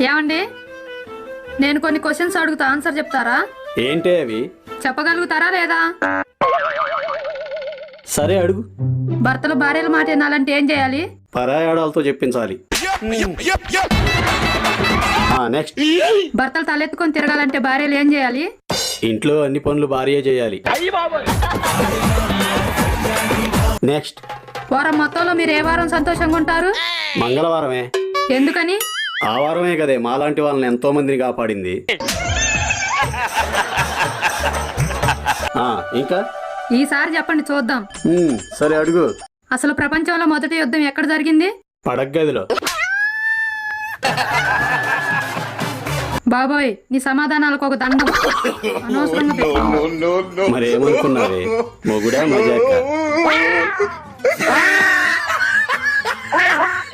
ఏమండి, నేను కొన్ని క్వశ్చన్స్ అడుగుతా, ఆన్సర్ చెప్తారా? ఏంటే అవి? చెప్పగలుగుతారా లేదా? సరే అడుగు. భర్తలు భార్యల మాట వినాలంటే ఏం చేయాలి? పరాయాడాలతో చెప్పించాలి. నెక్స్ట్. భర్తలు తలెత్తుకొని తిరగాలంటే భార్యలు ఏం చేయాలి? ఇంట్లో అన్ని పనులు భార్య చేయాలి. నెక్స్ట్. వారం మొత్తంలో మీరు ఏ వారం సంతోషంగా ఉంటారు? మంగళవారమే. ఎందుకని? ఆ వారమే కదే మాలాంటి వాళ్ళని ఎంతో మందిని కాపాడింది. ఇంకా ఈసారి చెప్పండి చూద్దాం. సరే అడుగు. అసలు ప్రపంచంలో మొదటి యుద్ధం ఎక్కడ జరిగింది? పడగ్గదిలో. బాబోయ్, నీ సమాధానాలకు ఒక దండం. అనవసరంగా పెట్టావు. మరేమనుకున్నావే, మొగుడా మజాక?